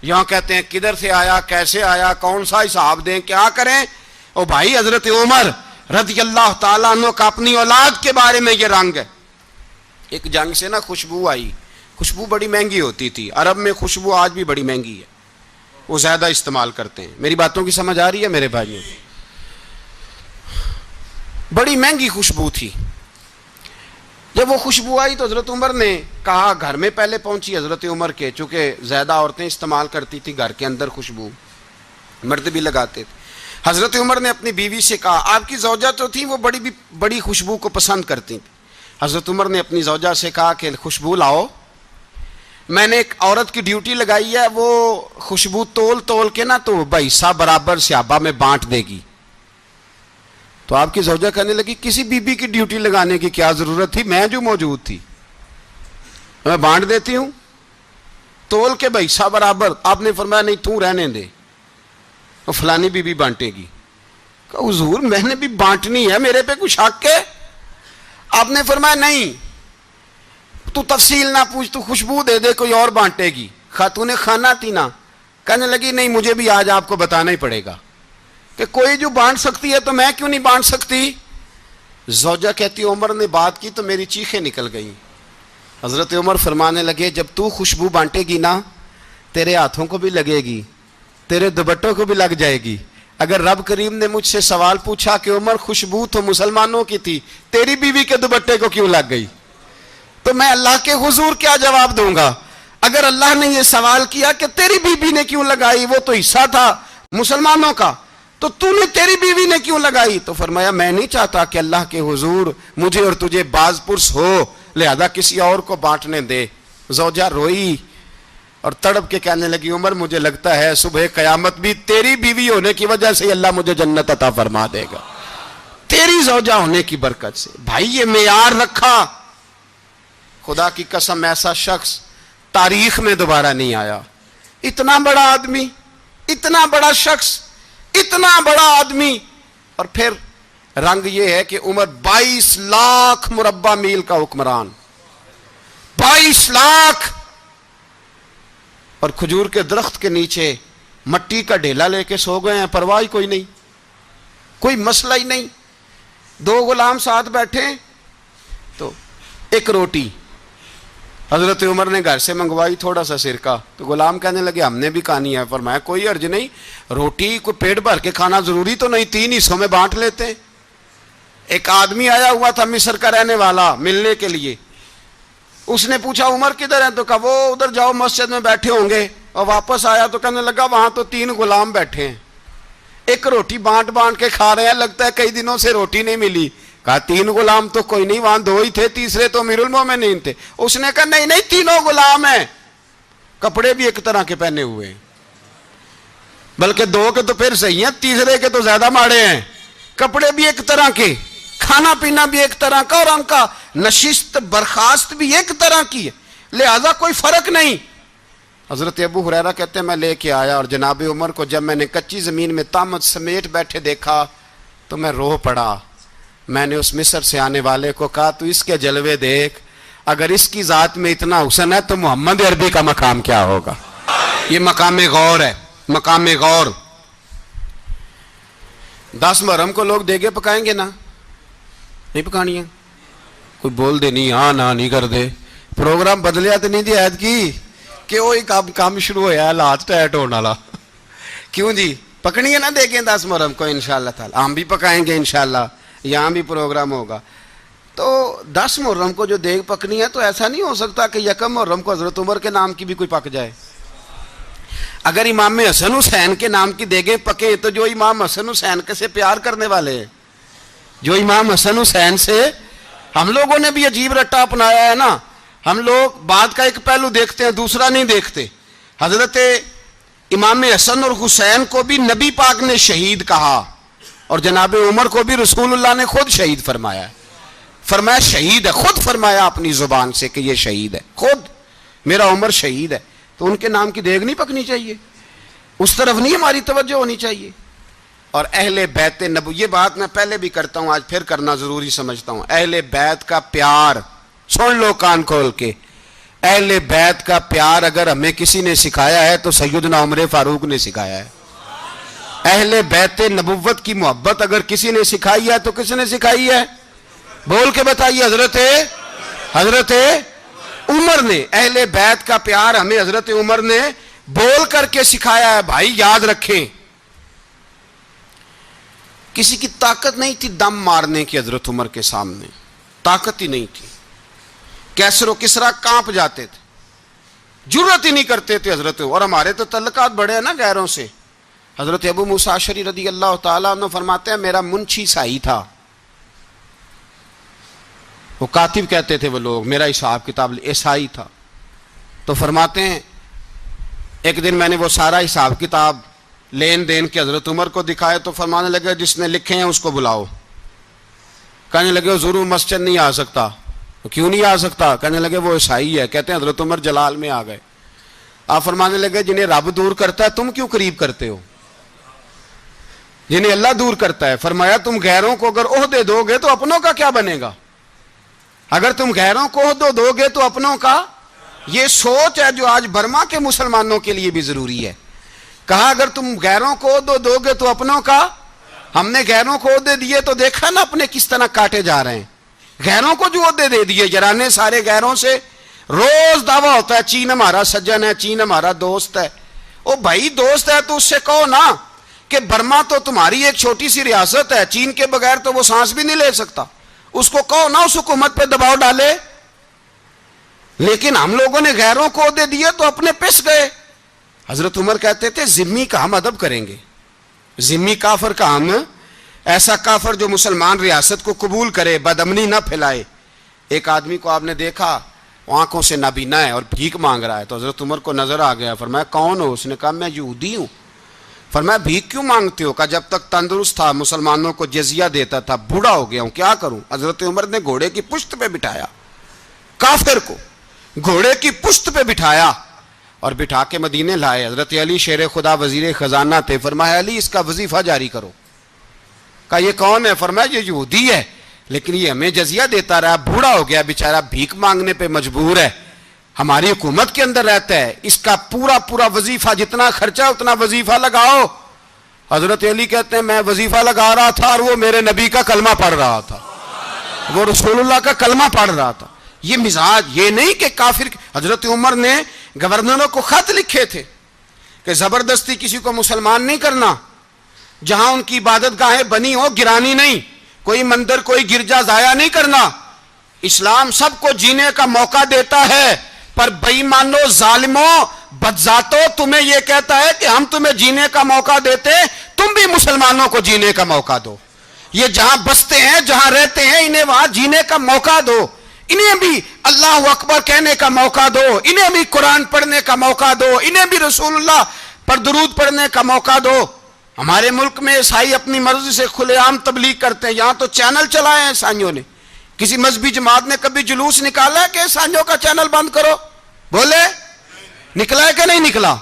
یہاں کہتے ہیں کدھر سے آیا، کیسے آیا، کون سا حساب دیں، کیا کریں؟ او بھائی حضرت عمر رضی اللہ تعالیٰ عنہ کا اپنی اولاد کے بارے میں یہ رنگ ہے۔ ایک جنگ سے نا خوشبو آئی، خوشبو بڑی مہنگی ہوتی تھی، عرب میں خوشبو آج بھی بڑی مہنگی ہے، وہ زیادہ استعمال کرتے ہیں۔ میری باتوں کی سمجھ آ رہی ہے میرے بھائیوں؟ بڑی مہنگی خوشبو تھی۔ جب وہ خوشبو آئی تو حضرت عمر نے کہا، گھر میں پہلے پہنچی حضرت عمر کے، چونکہ زیادہ عورتیں استعمال کرتی تھی گھر کے اندر خوشبو، مرد بھی لگاتے تھے۔ حضرت عمر نے اپنی بیوی سے کہا، آپ کی زوجہ تو تھی وہ بڑی خوشبو کو پسند کرتی تھی۔ حضرت عمر نے اپنی زوجہ سے کہا کہ خوشبو لاؤ، میں نے ایک عورت کی ڈیوٹی لگائی ہے، وہ خوشبو تول کے نا تو بھائیسا برابر صحابہ میں بانٹ دے گی۔ تو آپ کی زوجہ کہنے لگی کسی بی بی کی ڈیوٹی لگانے کی کیا ضرورت تھی، میں جو موجود تھی میں بانٹ دیتی ہوں تول کے بھائیسا برابر۔ آپ نے فرمایا نہیں تو رہنے دے، وہ فلانی بی بی بانٹے گی۔ کہا حضور میں نے بھی بانٹنی ہے، میرے پہ کچھ حق ہے؟ آپ نے فرمایا نہیں تو تفصیل نہ پوچھ، تو خوشبو دے دے، کوئی اور بانٹے گی۔ خاتون خانہ تھی نا، کہنے لگی نہیں مجھے بھی آج آپ کو بتانا ہی پڑے گا کہ کوئی جو بانٹ سکتی ہے تو میں کیوں نہیں بانٹ سکتی؟ زوجہ کہتی عمر نے بات کی تو میری چیخیں نکل گئیں۔ حضرت عمر فرمانے لگے جب تو خوشبو بانٹے گی نا تیرے ہاتھوں کو بھی لگے گی، تیرے دوپٹوں کو بھی لگ جائے گی۔ اگر رب کریم نے مجھ سے سوال پوچھا کہ عمر خوشبو تو مسلمانوں کی تھی، تیری بیوی کے دوپٹے کو کیوں لگ گئی، تو میں اللہ کے حضور کیا جواب دوں گا؟ اگر اللہ نے یہ سوال کیا کہ تیری بیوی نے کیوں لگائی، وہ تو حصہ تھا مسلمانوں کا، تو تو نے تیری بیوی نے کیوں لگائی؟ تو فرمایا میں نہیں چاہتا کہ اللہ کے حضور مجھے اور تجھے باز پرس ہو، لہذا کسی اور کو بانٹنے دے۔ زوجہ روئی اور تڑپ کے کہنے لگی عمر مجھے لگتا ہے صبح قیامت بھی تیری بیوی ہونے کی وجہ سے اللہ مجھے جنت عطا فرما دے گا، تیری زوجہ ہونے کی برکت سے۔ بھائی یہ معیار رکھا، خدا کی قسم ایسا شخص تاریخ میں دوبارہ نہیں آیا۔ اتنا بڑا آدمی، اتنا بڑا شخص، اتنا بڑا آدمی، اور پھر رنگ یہ ہے کہ عمر 22 لاکھ مربع میل کا حکمران، 22 لاکھ، اور کھجور کے درخت کے نیچے مٹی کا ڈھیلا لے کے سو گئے ہیں، پرواہ کوئی نہیں، کوئی مسئلہ ہی نہیں۔ 2 غلام ساتھ بیٹھے تو ایک روٹی حضرت عمر نے گھر سے منگوائی، تھوڑا سا سرکہ، تو غلام کہنے لگے ہم نے بھی کھانی ہے۔ فرمایا کوئی حرج نہیں، روٹی کو پیٹ بھر کے کھانا ضروری تو نہیں، 3 حصوں میں بانٹ لیتے ہیں۔ ایک آدمی آیا ہوا تھا مصر کا رہنے والا ملنے کے لیے، اس نے پوچھا عمر کدھر ہیں؟ تو کہا وہ ادھر جاؤ مسجد میں بیٹھے ہوں گے، اور واپس آیا تو کہنے لگا وہاں تو 3 غلام بیٹھے ہیں، ایک روٹی بانٹ بانٹ کے کھا رہے ہیں، لگتا ہے کئی دنوں سے روٹی نہیں ملی۔ کہا 3 غلام تو کوئی نہیں، وہاں 2 ہی تھے، تیسرے تو امیر المومنین تھے۔ اس نے کہا نہیں نہیں 3 غلام ہیں، کپڑے بھی ایک طرح کے پہنے ہوئے ہیں، بلکہ 2 کے تو پھر صحیح ہیں، تیسرے کے تو زیادہ ماڑے ہیں، کپڑے بھی ایک طرح کے، کھانا پینا بھی ایک طرح کا، اور ان کا نشست برخاست بھی ایک طرح کی ہے، لہذا کوئی فرق نہیں۔ حضرت ابو ہریرہ کہتے ہیں میں لے کے آیا، اور جناب عمر کو جب میں نے کچی زمین میں تامت سمیٹ بیٹھے دیکھا تو میں رو پڑا۔ میں نے اس مصر سے آنے والے کو کہا تو اس کے جلوے دیکھ، اگر اس کی ذات میں اتنا حسن ہے تو محمد عربی کا مقام کیا ہوگا؟ یہ مقام غور ہے، مقام غور۔ 10 محرم کو لوگ دیگے پکائیں گے نا؟ نہیں پکانی ہے؟ کوئی بول دے نہیں، ہاں نہ نہیں کر دے، پروگرام بدلیا تو نہیں دی عید کی کہ وہی کام شروع ہوا ہے لاسٹ ٹائٹ ہونے والا۔ کیوں جی پکنی ہے نا دیکھیں 10 محرم کو انشاءاللہ تعالی، ہم بھی پکائیں گے انشاءاللہ، یہاں بھی پروگرام ہوگا۔ تو 10 محرم کو جو دیگ پکنی ہے تو ایسا نہیں ہو سکتا کہ 1 محرم کو حضرت عمر کے نام کی بھی کوئی پک جائے۔ اگر امام حسن حسین کے نام کی دیگیں پکے تو جو امام حسن حسین کے سے پیار کرنے والے ہیں، جو امام حسن حسین سے، ہم لوگوں نے بھی عجیب رٹا اپنایا ہے نا، ہم لوگ بات کا ایک پہلو دیکھتے ہیں دوسرا نہیں دیکھتے۔ حضرت امام حسن اور حسین کو بھی نبی پاک نے شہید کہا، اور جناب عمر کو بھی رسول اللہ نے خود شہید فرمایا ہے، فرمایا شہید ہے، خود فرمایا اپنی زبان سے کہ یہ شہید ہے، خود میرا عمر شہید ہے۔ تو ان کے نام کی دیگ نہیں پکنی چاہیے، اس طرف نہیں ہماری توجہ ہونی چاہیے۔ اور اہل بیت نبو، یہ بات میں پہلے بھی کرتا ہوں آج پھر کرنا ضروری سمجھتا ہوں، اہل بیت کا پیار سن لو کان کھول کے، اہل بیت کا پیار اگر ہمیں کسی نے سکھایا ہے تو سیدنا عمر فاروق نے سکھایا ہے۔ اہل بیت نبوت کی محبت اگر کسی نے سکھائی ہے تو کس نے سکھائی ہے؟ بول کے بتائیے، حضرت عمر نے۔ اہل بیت کا پیار ہمیں حضرت عمر نے بول کر کے سکھایا ہے۔ بھائی یاد رکھیں، کسی کی طاقت نہیں تھی دم مارنے کی حضرت عمر کے سامنے، طاقت ہی نہیں تھی، کیسر و کسرا کانپ جاتے تھے، جرأت ہی نہیں کرتے تھے حضرت۔ اور ہمارے تو تعلقات بڑے ہیں نا غیروں سے۔ حضرت ابو موسیٰ اشعری رضی اللہ تعالیٰ عنہ فرماتے ہیں میرا منشی سائی تھا، وہ کاتب کہتے تھے وہ لوگ، میرا حساب کتاب عیسائی تھا۔ تو فرماتے ہیں ایک دن میں نے وہ سارا حساب کتاب لین دین کے حضرت عمر کو دکھائے تو فرمانے لگے جس نے لکھے ہیں اس کو بلاؤ۔ کہنے لگے حضور مسجد نہیں آ سکتا۔ کیوں نہیں آ سکتا؟ کہنے لگے وہ عیسائی ہے۔ کہتے ہیں حضرت عمر جلال میں آ گئے۔ آپ فرمانے لگے جنہیں رب دور کرتا ہے تم کیوں قریب کرتے ہو؟ جنہیں اللہ دور کرتا ہے۔ فرمایا تم غیروں کو اگر عہدے دو گے تو اپنوں کا کیا بنے گا؟ اگر تم غیروں کو عہدے دو گے تو اپنوں کا، یہ سوچ ہے جو آج برما کے مسلمانوں کے لیے بھی ضروری ہے۔ کہا اگر تم غیروں کو عہدے دو گے تو اپنوں کا۔ ہم نے غیروں کو عہدے دیے تو دیکھا نا اپنے کس طرح کاٹے جا رہے ہیں۔ غیروں کو جو عہدے دے دیے جرانے سارے غیروں سے، روز دعویٰ ہوتا ہے چین ہمارا سجن ہے، چین ہمارا دوست ہے۔ او بھائی دوست ہے تو اس سے کہو نا کہ برما تو تمہاری ایک چھوٹی سی ریاست ہے، چین کے بغیر تو وہ سانس بھی نہیں لے سکتا، اس کو کہو نا اس حکومت پہ دباؤ ڈالے۔ لیکن ہم لوگوں نے غیروں کو عہدے دیے تو اپنے پس گئے. حضرت عمر کہتے تھے ذمی کا ہم ادب کریں گے, ذمی کافر کا ہم, ایسا کافر جو مسلمان ریاست کو قبول کرے, بدامنی نہ پھیلائے. ایک آدمی کو آپ نے دیکھا آنکھوں سے نابینا ہے اور بھیک مانگ رہا ہے, تو حضرت عمر کو نظر آ گیا, فرمایا کون ہو؟ اس نے کہا میں یہودی ہوں. فرمایا بھیک کیوں مانگتے ہو؟ کہا جب تک تندرست تھا مسلمانوں کو جزیہ دیتا تھا, بوڑھا ہو گیا ہوں کیا کروں. حضرت عمر نے گھوڑے کی پشت پہ بٹھایا, کافر کو گھوڑے کی پشت پہ بٹھایا اور بٹھا کے مدینے لائے. حضرت علی شیر خدا وزیر خزانہ تھے, فرمایا علی اس کا وظیفہ جاری کرو. کہا یہ کون ہے؟ فرمایا یہ یہودی ہے لیکن یہ ہمیں جزیہ دیتا رہا, بوڑھا ہو گیا بیچارہ, بھیک مانگنے پہ مجبور ہے, ہماری حکومت کے اندر رہتا ہے, اس کا پورا وظیفہ جتنا خرچہ اتنا وظیفہ لگاؤ. حضرت علی کہتے ہیں میں وظیفہ لگا رہا تھا اور وہ میرے نبی کا کلمہ پڑھ رہا تھا, وہ رسول اللہ کا کلمہ پڑھ رہا تھا. یہ مزاج, یہ نہیں کہ کافر. حضرت عمر نے گورنروں کو خط لکھے تھے کہ زبردستی کسی کو مسلمان نہیں کرنا, جہاں ان کی عبادت گاہیں بنی ہو گرانی نہیں, کوئی مندر کوئی گرجا ضائع نہیں کرنا. اسلام سب کو جینے کا موقع دیتا ہے, پر بے ایمانوں, ظالموں, بدذاتوں تمہیں یہ کہتا ہے کہ ہم تمہیں جینے کا موقع دیتے, تم بھی مسلمانوں کو جینے کا موقع دو. یہ جہاں بستے ہیں جہاں رہتے ہیں انہیں وہاں جینے کا موقع دو, انہیں بھی اللہ اکبر کہنے کا موقع دو, انہیں بھی قرآن پڑھنے کا موقع دو, انہیں بھی رسول اللہ پر درود پڑھنے کا موقع دو. ہمارے ملک میں عیسائی اپنی مرضی سے کھلے عام تبلیغ کرتے ہیں, یہاں تو چینل چلائے ہیں عیسائیوں نے. کسی مذہبی جماعت نے کبھی جلوس نکالا ہے کہ عیسائیوں کا چینل بند کرو؟ بولے نکلا ہے کہ نہیں نکلا؟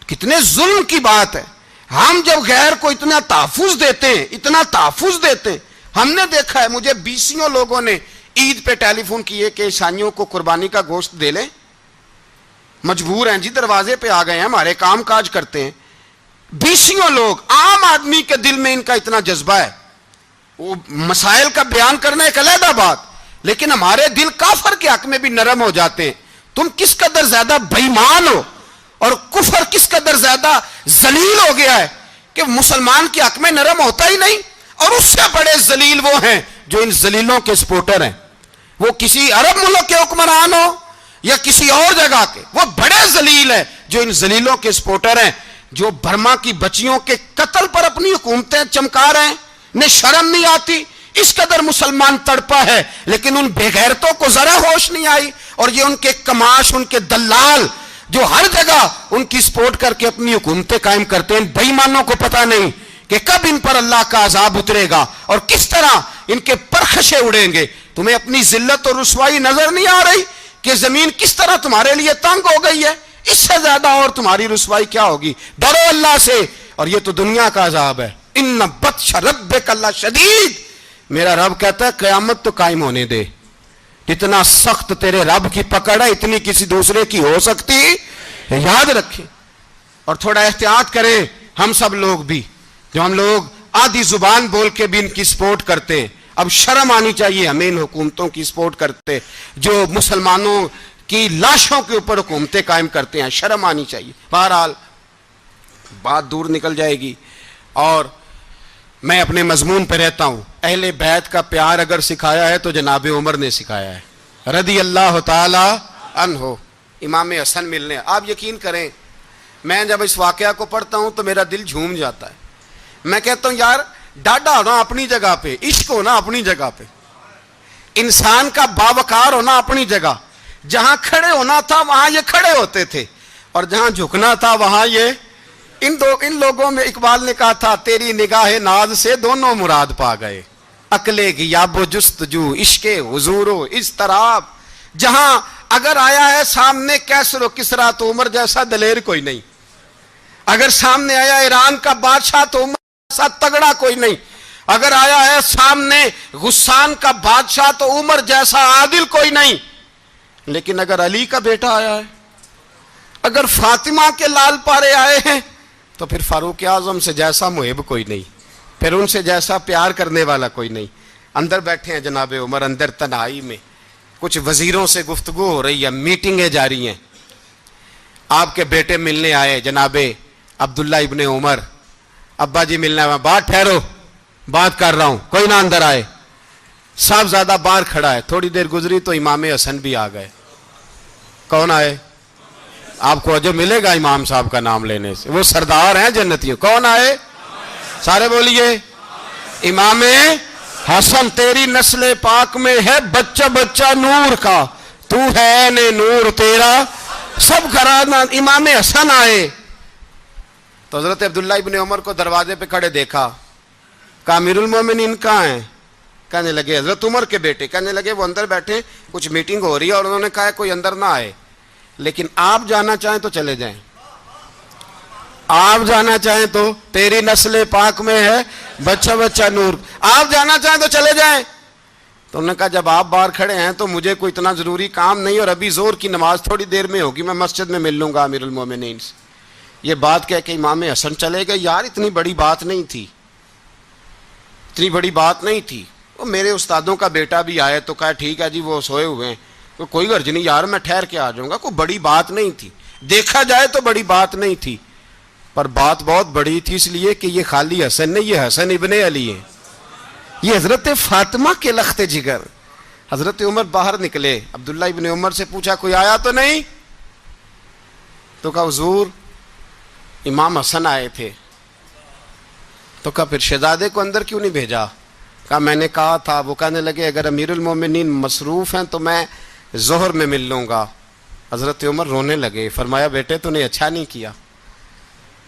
کتنے ظلم کی بات ہے. ہم جب غیر کو اتنا تحفظ دیتے ہیں, اتنا تحفظ دیتے ہیں, ہم نے دیکھا ہے مجھے بیسیوں لوگوں نے عید پہ ٹیلی فون کیے کہ عیسائیوں کو قربانی کا گوشت دے لیں, مجبور ہیں جی, دروازے پہ آ گئے ہیں, ہمارے کام کاج کرتے ہیں. بیسیوں لوگ, عام آدمی کے دل میں ان کا اتنا جذبہ ہے, وہ مسائل کا بیان کرنا ایک علیحدہ بات, لیکن ہمارے دل کافر کے حق میں بھی نرم ہو جاتے ہیں. تم کس قدر زیادہ بے ایمان ہو اور کفر کس قدر زیادہ ذلیل ہو گیا ہے کہ مسلمان کے حق میں نرم ہوتا ہی نہیں. اور اس سے بڑے ذلیل وہ ہیں جو ان ذلیلوں کے سپورٹر ہیں, وہ کسی عرب ملک کے حکمران ہو یا کسی اور جگہ کے, وہ بڑے ذلیل ہیں جو ان ذلیلوں کے سپورٹر ہیں, جو برما کی بچیوں کے قتل پر اپنی حکومتیں چمکا رہے ہیں. انہیں شرم نہیں آتی, اس قدر مسلمان تڑپا ہے لیکن ان بے غیرتوں کو ذرا ہوش نہیں آئی. اور یہ ان کے کماش, ان کے دلال جو ہر جگہ ان کی سپورٹ کر کے اپنی حکومتیں قائم کرتے ہیں, بے ایمانوں کو پتہ نہیں کہ کب ان پر اللہ کا عذاب اترے گا اور کس طرح ان کے پرخشے اڑیں گے. تمہیں اپنی ذلت اور رسوائی نظر نہیں آ رہی کہ زمین کس طرح تمہارے لیے تنگ ہو گئی ہے؟ اس سے زیادہ اور تمہاری رسوائی کیا ہوگی؟ ڈرو اللہ سے, اور یہ تو دنیا کا عذاب ہے. ان بطش ربک لشدید, میرا رب کہتا ہے قیامت تو قائم ہونے دے, اتنا سخت تیرے رب کی پکڑ ہے اتنی کسی دوسرے کی ہو سکتی؟ یاد رکھیں اور تھوڑا احتیاط کریں. ہم سب لوگ بھی, جو ہم لوگ آدھی زبان بول کے بھی ان کی سپورٹ کرتے ہیں, اب شرم آنی چاہیے ہمیں ان حکومتوں کی سپورٹ کرتے جو مسلمانوں کی لاشوں کے اوپر حکومتیں قائم کرتے ہیں, شرم آنی چاہیے. بہرحال بات دور نکل جائے گی اور میں اپنے مضمون پہ رہتا ہوں. اہل بیت کا پیار اگر سکھایا ہے تو جناب عمر نے سکھایا ہے رضی اللہ تعالی عنہ. امام حسن ملنے, آپ یقین کریں میں جب اس واقعہ کو پڑھتا ہوں تو میرا دل جھوم جاتا ہے. میں کہتا ہوں یار ڈاڈا ہونا اپنی جگہ پہ, عشق ہونا اپنی جگہ پہ, انسان کا باوقار ہونا اپنی جگہ. جہاں کھڑے ہونا تھا وہاں یہ کھڑے ہوتے تھے اور جہاں جھکنا تھا وہاں یہ. ان لوگوں میں اقبال نے کہا تھا تیری نگاہ ناز سے دونوں مراد پا گئے, عقل غیاب و جستجو, عشق حضور و اضطراب. جہاں اگر آیا ہے سامنے کیسر و کسرا تو عمر جیسا دلیر کوئی نہیں, اگر سامنے آیا ایران کا بادشاہ تو عمر جیسا تگڑا کوئی نہیں, اگر آیا ہے سامنے غسان کا بادشاہ تو عمر جیسا عادل کوئی نہیں. لیکن اگر علی کا بیٹا آیا ہے, اگر فاطمہ کے لال پارے آئے ہیں تو پھر فاروق اعظم سے جیسا محب کوئی نہیں, پھر ان سے جیسا پیار کرنے والا کوئی نہیں. اندر بیٹھے ہیں جناب عمر, اندر تنہائی میں کچھ وزیروں سے گفتگو ہو رہی ہے, میٹنگیں جاری ہیں. آپ کے بیٹے ملنے آئے جناب عبداللہ ابن عمر, ابا جی ملنے آئے, بات ٹھہرو بات کر رہا ہوں, کوئی نہ اندر آئے. صاحب زیادہ باہر کھڑا ہے. تھوڑی دیر گزری تو امام حسن بھی آ گئے. کون آئے؟ آپ کو جو ملے گا امام صاحب کا نام لینے سے، وہ سردار ہیں جنتیوں. کون آئے؟ سارے بولیے. امام حسن، تیری نسل پاک میں ہے بچہ بچہ نور کا، تو ہے نے نور تیرا سب گھرانہ. امام حسن آئے تو حضرت عبداللہ ابن عمر کو دروازے پہ کھڑے دیکھا. کہا امیر المومنین کہاں ہیں؟ کہنے لگے حضرت عمر کے بیٹے. کہنے لگے وہ اندر بیٹھے، کچھ میٹنگ ہو رہی ہے، اور انہوں نے کہا کوئی اندر نہ آئے، لیکن آپ جانا چاہیں تو چلے جائیں. آپ جانا چاہیں تو، تیری نسل پاک میں ہے بچہ بچہ نور، آپ جانا چاہیں تو چلے جائیں. تو انہوں نے کہا جب آپ باہر کھڑے ہیں تو مجھے کوئی اتنا ضروری کام نہیں، اور ابھی زور کی نماز تھوڑی دیر میں ہوگی، میں مسجد میں مل لوں گا امیر المومنین سے. یہ بات کہہ کے امام حسن چلے گئے. یار اتنی بڑی بات نہیں تھی، اتنی بڑی بات نہیں تھی. وہ میرے استادوں کا بیٹا بھی آئے تو کہا ٹھیک ہے جی وہ سوئے ہوئے ہیں، کوئی غرض نہیں یار میں ٹھہر کے آ جاؤں گا. کوئی بڑی بات نہیں تھی، دیکھا جائے تو بڑی بات نہیں تھی، پر بات بہت بڑی تھی، اس لیے کہ یہ خالی حسن نہیں، یہ حسن ابن علی ہیں، یہ حضرت فاطمہ کے لخت جگر. حضرت عمر باہر نکلے، عبداللہ ابن عمر سے پوچھا کوئی آیا تو نہیں؟ تو کہا حضور امام حسن آئے تھے. تو کہا پھر شہزادے کو اندر کیوں نہیں بھیجا؟ کہا میں نے کہا تھا. وہ کہنے لگے اگر امیر المومنین مصروف ہیں تو میں ظہر میں مل لوں گا. حضرت عمر رونے لگے. فرمایا بیٹے تو نے اچھا نہیں کیا.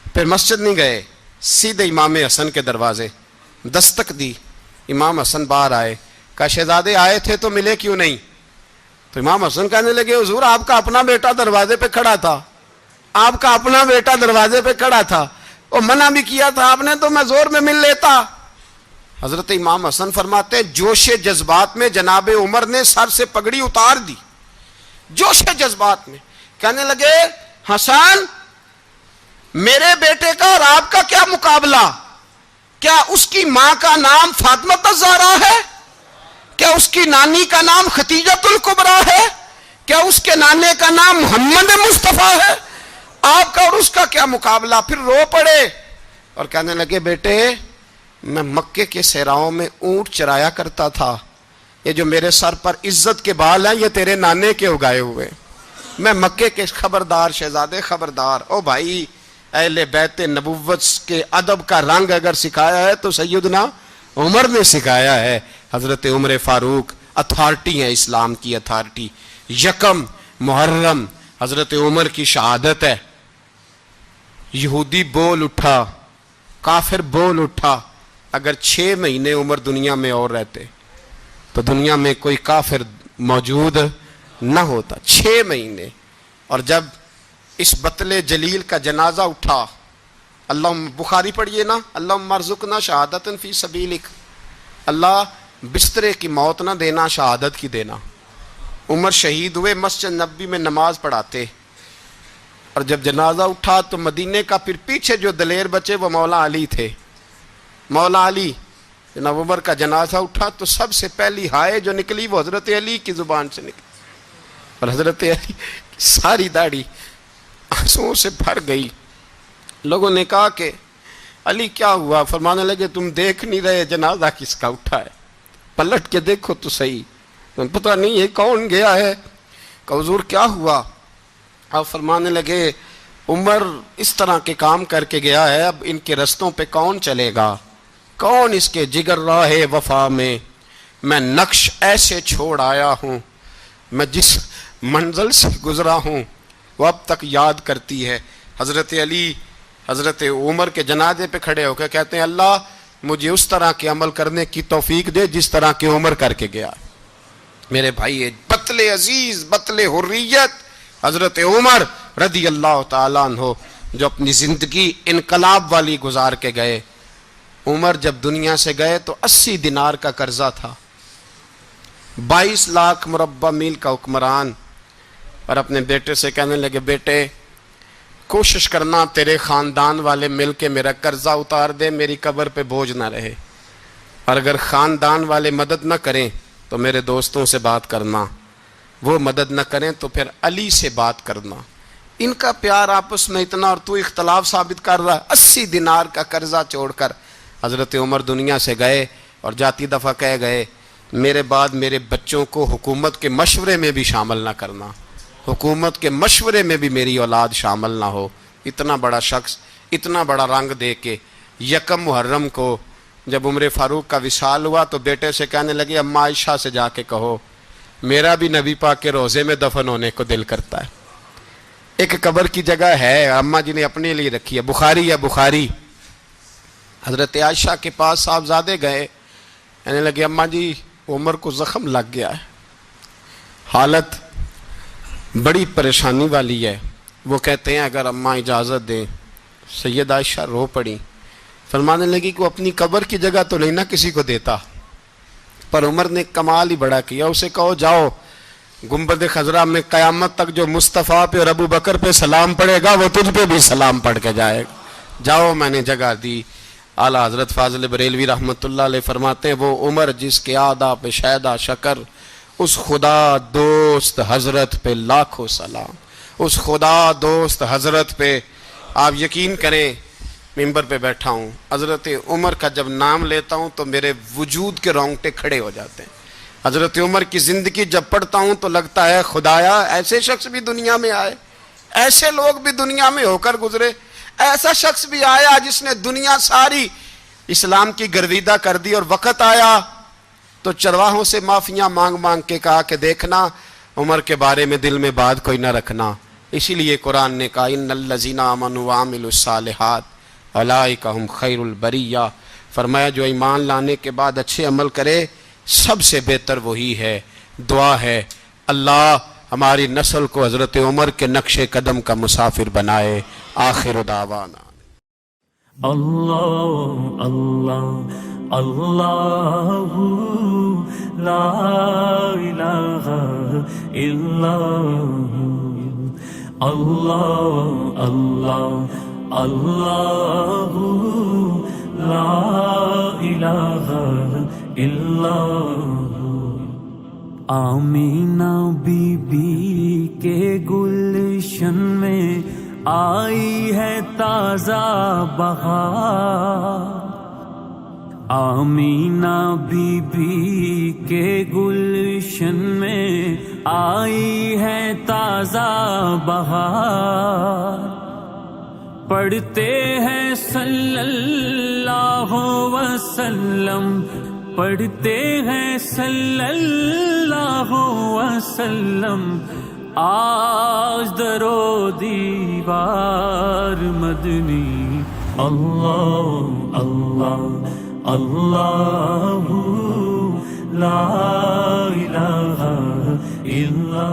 پھر مسجد نہیں گئے، سیدھے امام حسن کے دروازے دستک دی. امام حسن باہر آئے. کہا شہزادے آئے تھے تو ملے کیوں نہیں؟ تو امام حسن کہنے لگے حضور آپ کا اپنا بیٹا دروازے پہ کھڑا تھا، آپ کا اپنا بیٹا دروازے پہ کھڑا تھا، اور منع بھی کیا تھا آپ نے تو میں زور میں مل لیتا. حضرت امام حسن فرماتے جوش جذبات میں جناب عمر نے سر سے پگڑی اتار دی. جوش جذبات میں کہنے لگے حسن میرے بیٹے کا اور آپ کا کیا مقابلہ؟ کیا اس کی ماں کا نام فاطمہ الزہرا ہے؟ کیا اس کی نانی کا نام خدیجۃ الکبریٰ ہے؟ کیا اس کے نانے کا نام محمد مصطفیٰ ہے؟ آپ کا اور اس کا کیا مقابلہ؟ پھر رو پڑے اور کہنے لگے بیٹے میں مکے کے صحراؤں میں اونٹ چرایا کرتا تھا، یہ جو میرے سر پر عزت کے بال ہیں یہ تیرے نانے کے اگائے ہوئے. میں مکے کے خبردار شہزادے خبردار. او بھائی اہل بیت نبوت کے ادب کا رنگ اگر سکھایا ہے تو سیدنا عمر نے سکھایا ہے. حضرت عمر فاروق اتھارٹی ہیں، اسلام کی اتھارٹی. یکم محرم حضرت عمر کی شہادت ہے. یہودی بول اٹھا، کافر بول اٹھا. اگر 6 مہینے عمر دنیا میں اور رہتے تو دنیا میں کوئی کافر موجود نہ ہوتا. 6 مہینے. اور جب اس بطل جلیل کا جنازہ اٹھا، اللہ بخاری پڑھیے نا، اللہم ارزقنا شہادۃ فی سبیلک، اللہ بسترے کی موت نہ دینا، شہادت کی دینا. عمر شہید ہوئے، مسجد نبی میں نماز پڑھاتے، اور جب جنازہ اٹھا تو مدینے کا پھر پیچھے جو دلیر بچے وہ مولا علی تھے. مولا علی جناب عمر کا جنازہ اٹھا تو سب سے پہلی ہائے جو نکلی وہ حضرت علی کی زبان سے نکلی، اور حضرت علی کی ساری داڑھی آنسوؤں سے بھر گئی. لوگوں نے کہا کہ علی کیا ہوا؟ فرمانے لگے تم دیکھ نہیں رہے جنازہ کس کا اٹھا ہے؟ پلٹ کے دیکھو تو صحیح، تمہیں پتہ نہیں یہ کون گیا ہے؟ کہ حضور کیا ہوا؟ آپ فرمانے لگے عمر اس طرح کے کام کر کے گیا ہے، اب ان کے رستوں پہ کون چلے گا؟ کون اس کے جگر راہ وفا میں نقش ایسے چھوڑ آیا ہوں، میں جس منزل سے گزرا ہوں وہ اب تک یاد کرتی ہے. حضرت علی حضرت عمر کے جنازے پہ کھڑے ہو کے کہتے ہیں اللہ مجھے اس طرح کے عمل کرنے کی توفیق دے جس طرح کے عمر کر کے گیا. میرے بھائی بطل عزیز، بطل حریت حضرت عمر رضی اللہ تعالیٰ عنہ جو اپنی زندگی انقلاب والی گزار کے گئے. عمر جب دنیا سے گئے تو 80 دینار کا قرضہ تھا، 22 لاکھ مربع میل کا حکمران. اور اپنے بیٹے سے کہنے لگے بیٹے کوشش کرنا تیرے خاندان والے مل کے میرا قرضہ اتار دے، میری قبر پہ بوجھ نہ رہے، اور اگر خاندان والے مدد نہ کریں تو میرے دوستوں سے بات کرنا، وہ مدد نہ کریں تو پھر علی سے بات کرنا. ان کا پیار آپس میں اتنا، اور تو اختلاف ثابت کر رہا. 80 دینار کا قرضہ چھوڑ کر حضرت عمر دنیا سے گئے، اور جاتی دفعہ کہہ گئے میرے بعد میرے بچوں کو حکومت کے مشورے میں بھی شامل نہ کرنا، حکومت کے مشورے میں بھی میری اولاد شامل نہ ہو. اتنا بڑا شخص اتنا بڑا رنگ دے کے یکم محرم کو جب عمر فاروق کا وصال ہوا تو بیٹے سے کہنے لگے اماں عائشہ سے جا کے کہو میرا بھی نبی پاک کے روزے میں دفن ہونے کو دل کرتا ہے. ایک قبر کی جگہ ہے اماں جی نے اپنے لیے رکھی ہے, بخاری ہے بخاری. حضرت عائشہ کے پاس صاحبزادے گئے, کہنے لگے اماں جی عمر کو زخم لگ گیا ہے, حالت بڑی پریشانی والی ہے. وہ کہتے ہیں اگر اماں اجازت دیں. سید عائشہ رو پڑی, فرمانے لگی کہ وہ اپنی قبر کی جگہ تو نہیں نہ کسی کو دیتا, پر عمر نے کمال ہی بڑا کیا. اسے کہو جاؤ گنبد خضرا میں قیامت تک جو مصطفیٰ پہ اور ابو بکر پہ سلام پڑے گا وہ تجھ پہ بھی سلام پڑھ کے جائے گا. جاؤ میں نے جگہ دی. اعلیٰ حضرت فاضل بریلوی رحمۃ اللہ علیہ فرماتے ہیں وہ عمر جس کے آدھا پہ شہدہ شکر, اس خدا دوست حضرت پہ لاکھوں سلام. اس خدا دوست حضرت پہ آپ یقین کریں ممبر پہ بیٹھا ہوں, حضرت عمر کا جب نام لیتا ہوں تو میرے وجود کے رونگٹے کھڑے ہو جاتے ہیں. حضرت عمر کی زندگی جب پڑھتا ہوں تو لگتا ہے خدایا ایسے شخص بھی دنیا میں آئے, ایسے لوگ بھی دنیا میں ہو کر گزرے, ایسا شخص بھی آیا جس نے دنیا ساری اسلام کی گرویدہ کر دی, اور وقت آیا تو چرواہوں سے معافیاں مانگ مانگ کے کہا کہ دیکھنا عمر کے بارے میں دل میں بات کوئی نہ رکھنا. اسی لیے قرآن نے کہا ان الذین آمنوا وعملوا الصالحات اولئک ھم خیر البریہ. فرمایا جو ایمان لانے کے بعد اچھے عمل کرے سب سے بہتر وہی ہے. دعا ہے اللہ ہماری نسل کو حضرت عمر کے نقش قدم کا مسافر بنائے. آخر دعوانا اللہ اللہ اللہ لا الہ الا اللہ اللہ اللہ لا الہ الا. آمینہ بی بی کے گلشن میں آئی ہے تازہ بہار. آمینہ بی بی کے گلشن میں آئی ہے تازہ بہار. پڑھتے ہیں صلی اللہ وسلم, پڑھتے ہیں صلی اللہ وسلم آج درو دیوار مدنی. اللہ اللہ اللہ لا الہ الا